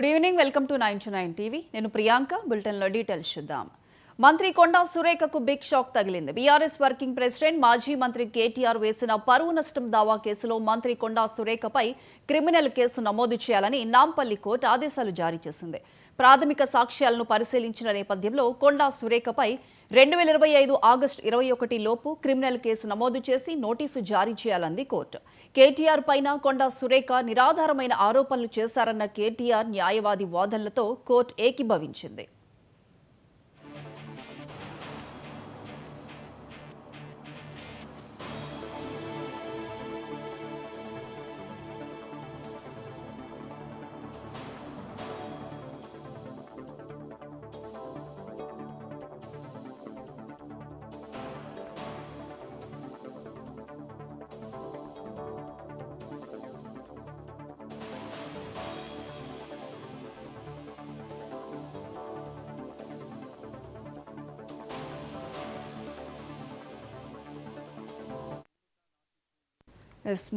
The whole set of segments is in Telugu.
Good evening, welcome to 9 TV. నేను ప్రియాంక. బులెటిన్లో డీటెయిల్స్ చూద్దాం. మంత్రి కొండా సురేఖకు బిగ్ షాక్ తగిలింది. బీఆర్ఎస్ వర్కింగ్ ప్రెసిడెంట్ మాజీ మంత్రి కేటీఆర్ వేసిన పరువు నష్టం దావా కేసులో మంత్రి కొండా సురేఖపై క్రిమినల్ కేసు నమోదు చేయాలని నాంపల్లి కోర్టు ఆదేశాలు జారీ చేసింది. ప్రాథమిక సాక్ష్యాలను పరిశీలించిన నేపథ్యంలో కొండా సురేఖపై 2025 ఆగస్టు 21 లోపు క్రిమినల్ కేసు నమోదు చేసి నోటీసు జారీ చేయాలంది కోర్టు. కేటీఆర్ పైన కొండా సురేఖ నిరాధారమైన ఆరోపణలు చేశారన్న కేటీఆర్ న్యాయవాది వాదనలతో కోర్టు ఏకీభవించింది.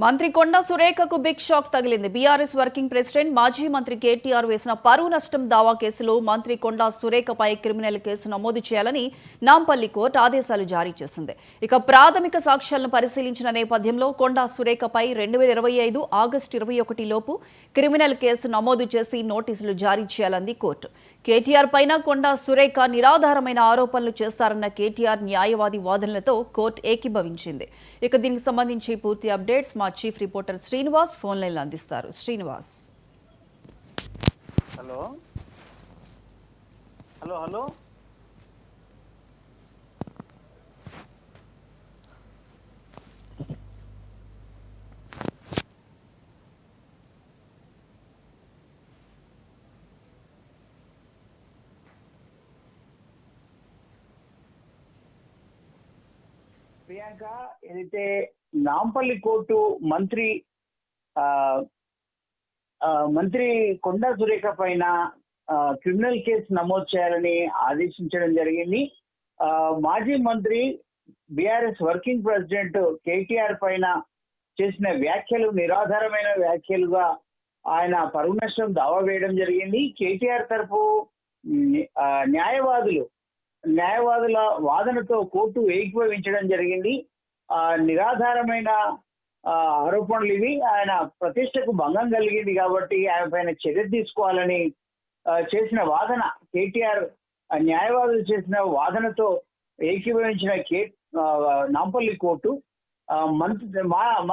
మంత్రి కొండా సురేఖకు బిగ్ షాక్ తగిలింది. బీఆర్ఎస్ వర్కింగ్ ప్రెసిడెంట్ మాజీ మంత్రి కేటీఆర్ వేసిన పరువు నష్టం దావా కేసులో మంత్రి కొండా సురేఖపై క్రిమినల్ కేసు నమోదు చేయాలని నాంపల్లి కోర్టు ఆదేశాలు జారీ చేసింది. ఇక ప్రాథమిక సాక్ష్యాలను పరిశీలించిన నేపథ్యంలో కొండా సురేఖపై 2025 ఆగస్టు 21 లోపు క్రిమినల్ కేసు నమోదు చేసి నోటీసులు జారీ చేయాలంది కోర్టు. కేటీఆర్ పైన కొండా సురేఖ నిరాధారమైన ఆరోపణలు చేస్తారన్న కేటీఆర్ న్యాయవాది వాదనలతో కోర్టు ఏకీభవించింది. ఇక దీనికి సంబంధించి పూర్తి అప్డేట్స్ మా చీఫ్ రిపోర్టర్ శ్రీనివాస్ ఫోన్ లైన్లో అందిస్తారు. Srinivas. Hello hello hello Priyanka, ఏదైతే నాంపల్లి కోర్టు మంత్రి కొండా సురేఖ పైన క్రిమినల్ కేసు నమోదు చేయాలని ఆదేశించడం జరిగింది. మాజీ మంత్రి బీఆర్ఎస్ వర్కింగ్ ప్రెసిడెంట్ కేటీఆర్ పైన చేసిన వ్యాఖ్యలు నిరాధారమైన వ్యాఖ్యలుగా ఆయన పరువు నష్టం దావా వేయడం జరిగింది. కేటీఆర్ తరపు న్యాయవాదుల వాదనతో కోర్టు ఏకీభవించడం జరిగింది. నిరాధారమైన ఆరోపణలు ఇవి, ఆయన ప్రతిష్టకు భంగం కలిగింది కాబట్టి ఆయన పైన చర్య తీసుకోవాలని చేసిన వాదన, కేటీఆర్ న్యాయవాదులు చేసిన వాదనతో ఏకీభవించిన నాంపల్లి కోర్టు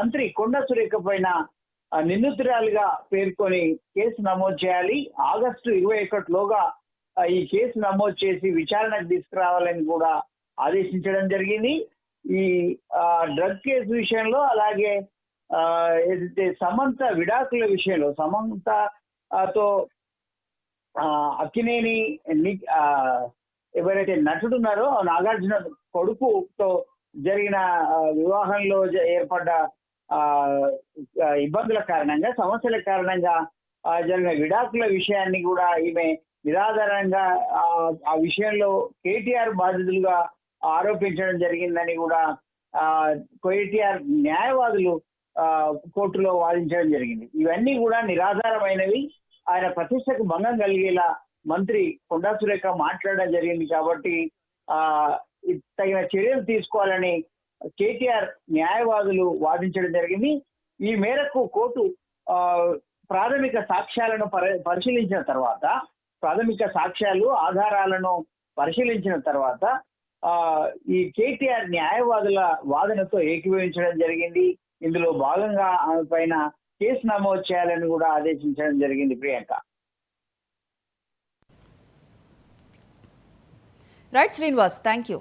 మంత్రి కొండా సురేఖ పైన నిందితురాలిగా పేర్కొని కేసు నమోదు చేయాలి, ఆగస్టు 21 లోగా ఈ కేసు నమోదు చేసి విచారణకు తీసుకురావాలని కూడా ఆదేశించడం జరిగింది. ఈ డ్రగ్ కేసు విషయంలో, అలాగే ఏదైతే సమంత విడాకుల విషయంలో సమంతతో అక్కినేని ఎవరైతే నటుడు ఉన్నారో నాగార్జున కొడుకుతో జరిగిన వివాహంలో ఏర్పడ్డ ఇబ్బందుల కారణంగా, సమస్యల కారణంగా జరిగిన విడాకుల విషయాన్ని కూడా ఈమె నిరాధారంగా ఆ విషయంలో కేటీఆర్ బాధితులుగా ఆరోపించడం జరిగిందని కూడా కేటీఆర్ న్యాయవాదులు కోర్టులో వాదించడం జరిగింది. ఇవన్నీ కూడా నిరాధారమైనవి, ఆయన ప్రతిష్టకు భంగం కలిగేలా మంత్రి కొండా సురేఖ మాట్లాడడం జరిగింది కాబట్టి తగిన చర్యలు తీసుకోవాలని కేటీఆర్ న్యాయవాదులు వాదించడం జరిగింది. ఈ మేరకు కోర్టు ప్రాథమిక సాక్ష్యాలను పరిశీలించిన తర్వాత, ప్రాథమిక సాక్ష్యాలు ఆధారాలను పరిశీలించిన తర్వాత ఈ కేటీఆర్ న్యాయవాదుల వాదనతో ఏకీభవించడం జరిగింది. ఇందులో భాగంగా ఆమె పైన కేసు నమోదు చేయాలని కూడా ఆదేశించడం జరిగింది. Priyanka. Right Srinivas, thank you.